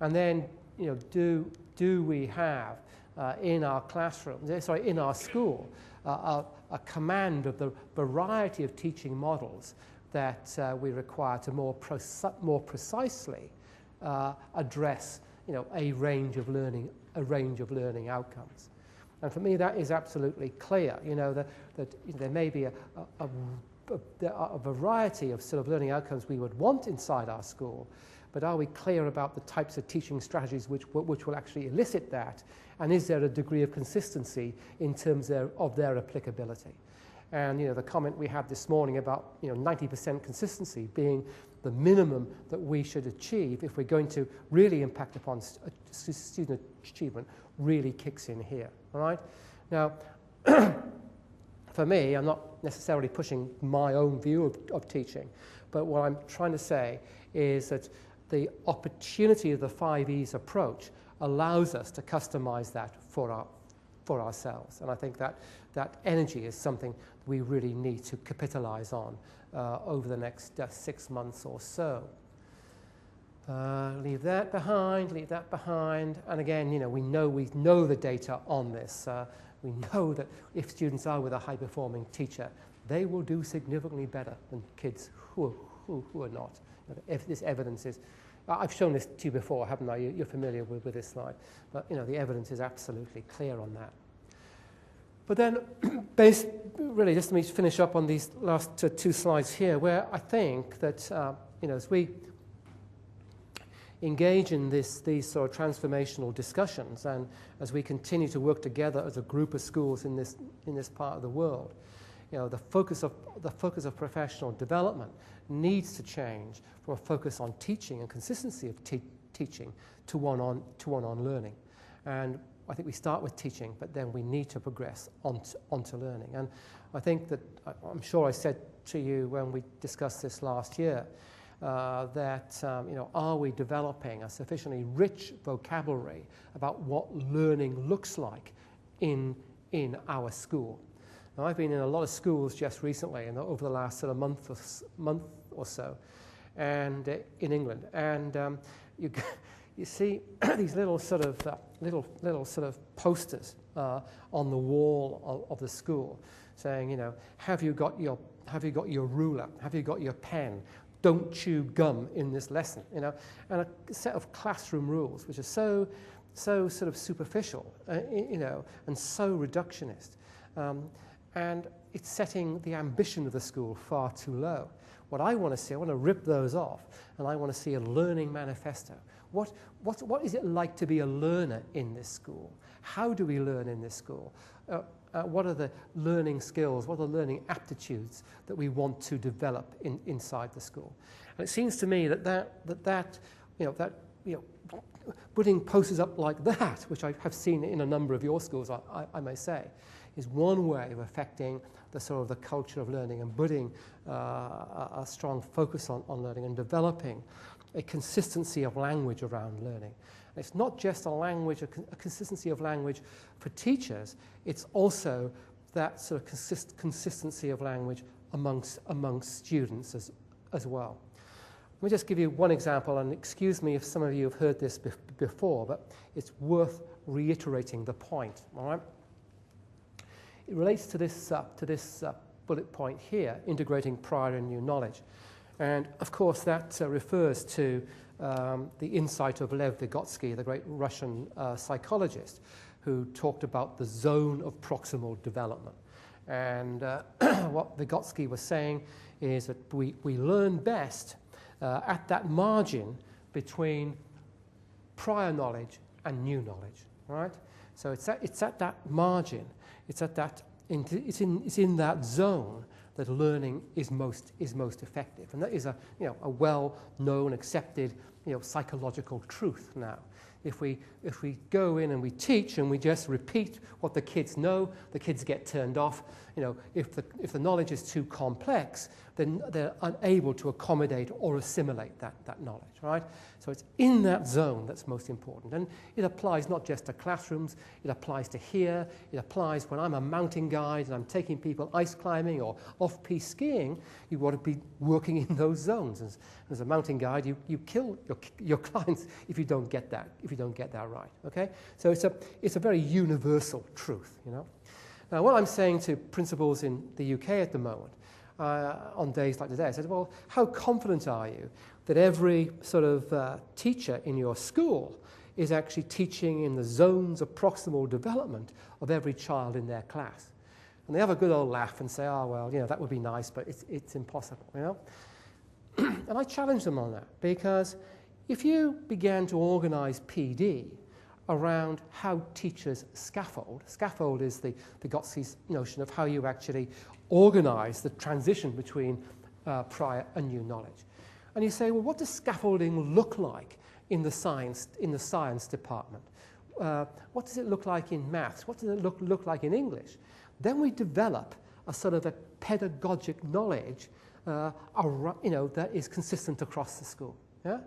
And then, do we have in our classroom, in our school, a command of the variety of teaching models that we require to more precisely address, a range of learning outcomes. And for me, that is absolutely clear. That there may be a variety of sort of learning outcomes we would want inside our school, but are we clear about the types of teaching strategies which will actually elicit that? And is there a degree of consistency in terms of their applicability? And the comment we had this morning about 90% consistency being the minimum that we should achieve if we're going to really impact upon student achievement really kicks in here. All right? Now, for me, I'm not necessarily pushing my own view of teaching, but what I'm trying to say is that the opportunity of the 5Es approach allows us to customize that for ourselves. And I think that energy is something we really need to capitalize on over the next 6 months or so. Leave that behind. And again, we know the data on this. We know that if students are with a high-performing teacher, they will do significantly better than kids who are not. If this evidence is, I've shown this to you before, haven't I? You're familiar with this slide. But the evidence is absolutely clear on that. But then, really, just let me finish up on these last 2 slides here, where I think that as we engage in these sort of transformational discussions, and as we continue to work together as a group of schools in this part of the world, the focus of professional development needs to change from a focus on teaching and consistency of teaching to one on learning. And I think we start with teaching, but then we need to progress onto learning. And I think that, I'm sure I said to you when we discussed this last year, that are we developing a sufficiently rich vocabulary about what learning looks like in our school? Now, I've been in a lot of schools just recently, and over the last sort of month or so, and in England, and you see these little sort of posters on the wall of the school, saying, have you got your ruler? Have you got your pen? Don't chew gum in this lesson, and a set of classroom rules which are so sort of superficial, and so reductionist. And it's setting the ambition of the school far too low. What I want to see, I want to rip those off, and I want to see a learning manifesto. What is it like to be a learner in this school? How do we learn in this school? What are the learning skills? What are the learning aptitudes that we want to develop inside the school? And it seems to me that putting posters up like that, which I have seen in a number of your schools, I may say, is one way of affecting the sort of the culture of learning and putting a strong focus on learning and developing a consistency of language around learning. It's not just a consistency of language for teachers, it's also that sort of consistency of language amongst students as well. Let me just give you one example, and excuse me if some of you have heard this before, but it's worth reiterating the point, all right? It relates to this bullet point here, integrating prior and new knowledge. And of course that refers to the insight of Lev Vygotsky, the great Russian psychologist, who talked about the zone of proximal development. And what Vygotsky was saying is that we learn best at that margin between prior knowledge and new knowledge, right? So it's at that margin, it's in that zone that learning is most effective, and that is a well-known, accepted psychological truth now. If we go in and we teach and we just repeat what the kids know, the kids get turned off. If the knowledge is too complex, then they're unable to accommodate or assimilate that knowledge, right? So it's in that zone that's most important. And it applies not just to classrooms, it applies to here, it applies when I'm a mountain guide and I'm taking people ice climbing or off-piste skiing. You want to be working in those zones. As a mountain guide, you kill your clients if you don't get that right, okay? So it's a very universal truth, you know? Now, what I'm saying to principals in the UK at the moment, on days like today, I said, well, how confident are you that every sort of teacher in your school is actually teaching in the zones of proximal development of every child in their class? And they have a good old laugh and say, oh, well, you know, that would be nice, but it's impossible, you know? And I challenge them on that, because if you began to organize PD around how teachers scaffold is the Vygotsky's notion of how you actually organize the transition between prior and new knowledge. And you say, well, what does scaffolding look like in the science department? What does it look like in maths? What does it look like in English? Then we develop a sort of a pedagogic knowledge that is consistent across the school. Yeah?